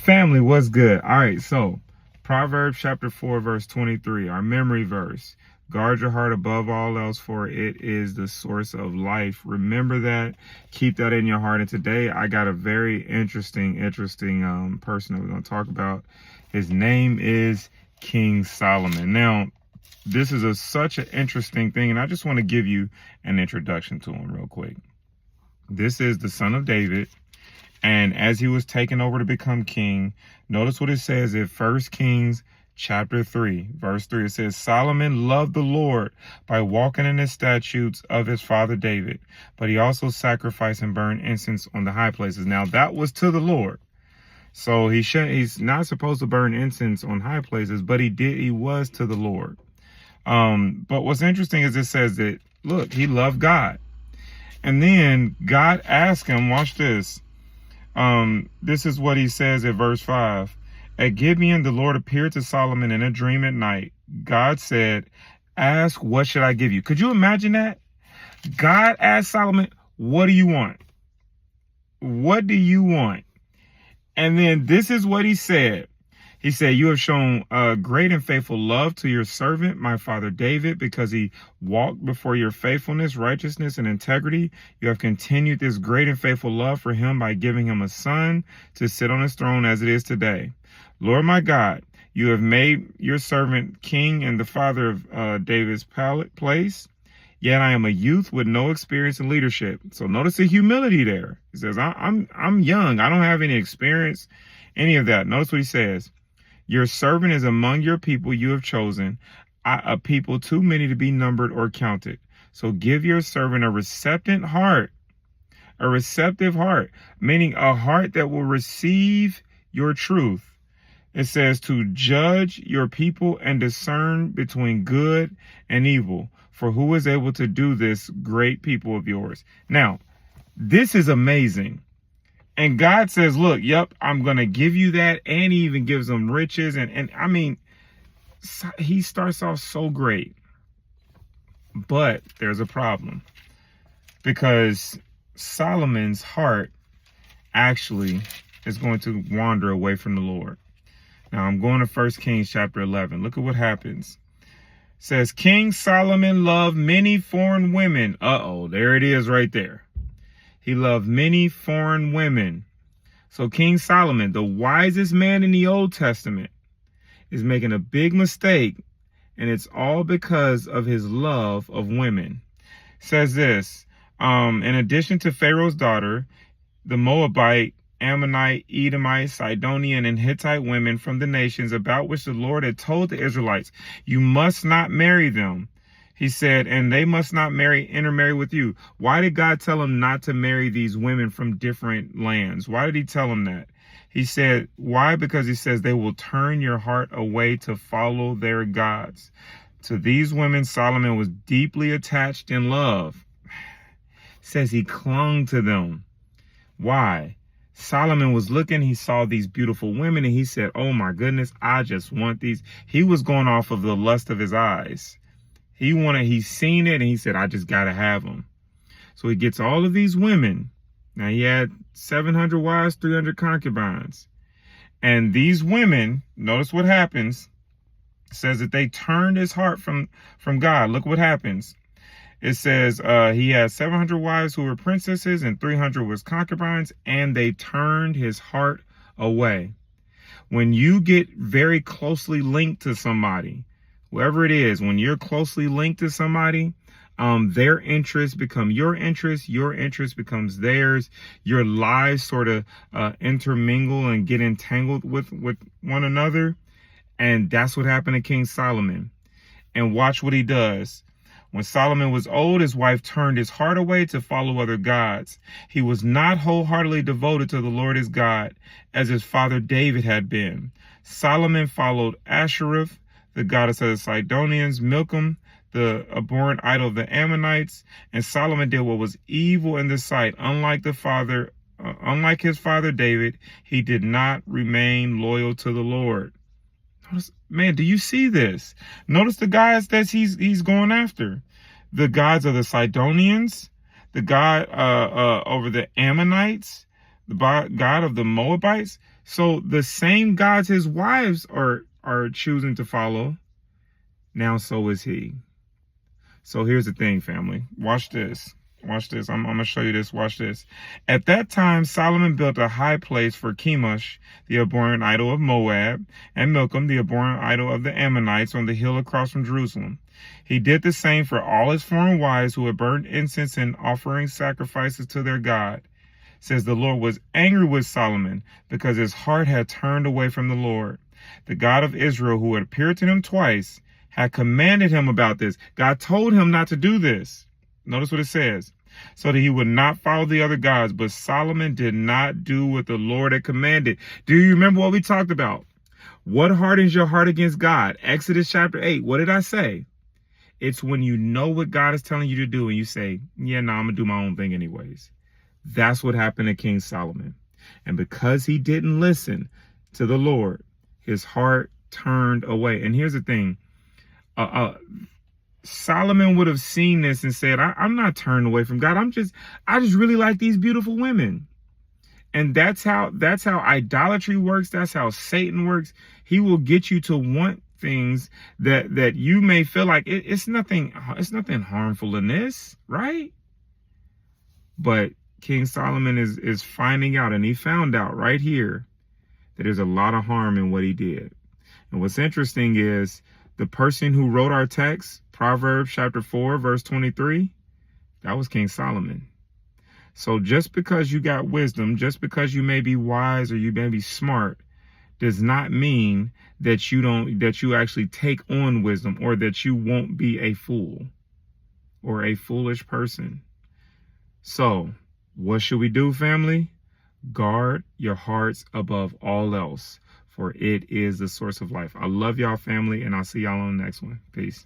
Family, what's good? All right, so Proverbs chapter 4, verse 23, our memory verse. Guard your heart above all else, for it is the source of life. Remember that. Keep that in your heart. And today I got a very interesting person that we're going to talk about. His name is King Solomon. Now, this is such an interesting thing, and I just want to give you an introduction to him real quick. This is the son of David. And as he was taken over to become king, notice what it says in 1 Kings chapter 3, verse 3. It says, Solomon loved the Lord by walking in his statutes of his father David, but he also sacrificed and burned incense on the high places. Now, that was to the Lord. So he's not supposed to burn incense on high places, but he was to the Lord. But what's interesting is it says that, look, he loved God. And then God asked him, watch this. This is what he says in verse 5. At Gibeon, the Lord appeared to Solomon in a dream at night. God said, ask, what should I give you? Could you imagine that? God asked Solomon, what do you want? What do you want? And then this is what he said. He said, you have shown great and faithful love to your servant, my father David, because he walked before your faithfulness, righteousness, and integrity. You have continued this great and faithful love for him by giving him a son to sit on his throne as it is today. Lord, my God, you have made your servant king and the father of David's place. Yet I am a youth with no experience in leadership. So notice the humility there. He says, I'm young. I don't have any experience, any of that. Notice what he says. Your servant is among your people you have chosen, a people too many to be numbered or counted. So give your servant a receptive heart, meaning a heart that will receive your truth. It says to judge your people and discern between good and evil. For who is able to do this, great people of yours? Now, this is amazing. And God says, look, yep, I'm going to give you that. And he even gives them riches. And I mean, he starts off so great. But there's a problem. Because Solomon's heart actually is going to wander away from the Lord. Now, I'm going to 1 Kings chapter 11. Look at what happens. It says, King Solomon loved many foreign women. Uh-oh, there it is right there. He loved many foreign women. So King Solomon, the wisest man in the Old Testament, is making a big mistake. And it's all because of his love of women. It says this, in addition to Pharaoh's daughter, the Moabite, Ammonite, Edomite, Sidonian, and Hittite women from the nations about which the Lord had told the Israelites, you must not marry them. He said, and they must not intermarry with you. Why did God tell him not to marry these women from different lands? Why did he tell him that? He said, why? Because he says they will turn your heart away to follow their gods. To these women, Solomon was deeply attached in love. It says he clung to them. Why? Solomon was looking, he saw these beautiful women, and he said, oh my goodness, I just want these. He was going off of the lust of his eyes. He's seen it, and he said, I just got to have them. So he gets all of these women. Now, he had 700 wives, 300 concubines. And these women, notice what happens. It says that they turned his heart from God. Look what happens. It says he had 700 wives who were princesses and 300 was concubines, and they turned his heart away. When you get very closely linked to somebody, whoever it is, when you're closely linked to somebody, their interests become your interest becomes theirs. Your lives sort of intermingle and get entangled with one another. And that's what happened to King Solomon. And watch what he does. When Solomon was old, his wife turned his heart away to follow other gods. He was not wholeheartedly devoted to the Lord his God, as his father David had been. Solomon followed Ashereth, the goddess of the Sidonians, Milcom, the abhorrent idol of the Ammonites, and Solomon did what was evil in the sight. Unlike his father David, he did not remain loyal to the Lord. Notice, man, do you see this? Notice the guys that he's going after. The gods of the Sidonians, the god over the Ammonites, the God of the Moabites. So the same gods his wives are choosing to follow, now so is he. So here's the thing, family. Watch this. Watch this. I'm going to show you this. Watch this. At that time, Solomon built a high place for Chemosh, the abhorrent idol of Moab, and Milcom, the abhorrent idol of the Ammonites, on the hill across from Jerusalem. He did the same for all his foreign wives who had burned incense and offering sacrifices to their God. It says the Lord was angry with Solomon because his heart had turned away from the Lord. The God of Israel, who had appeared to him twice, had commanded him about this. God told him not to do this. Notice what it says. So that he would not follow the other gods. But Solomon did not do what the Lord had commanded. Do you remember what we talked about? What hardens your heart against God? Exodus chapter 8. What did I say? It's when you know what God is telling you to do and you say, yeah, no, I'm going to do my own thing anyways. That's what happened to King Solomon. And because he didn't listen to the Lord, his heart turned away. And here's the thing. Solomon would have seen this and said, I'm not turned away from God. I just really like these beautiful women. And that's how idolatry works. That's how Satan works. He will get you to want things that you may feel like it's nothing harmful in this, right? But King Solomon is finding out, and he found out right here that there's a lot of harm in what he did. And what's interesting is the person who wrote our text, Proverbs chapter 4, verse 23, that was King Solomon. So just because you got wisdom, just because you may be wise or you may be smart, does not mean that you actually take on wisdom, or that you won't be a fool or a foolish person. So what should we do, family? Guard your hearts above all else, for it is the source of life. I love y'all, family, and I'll see y'all on the next one. Peace.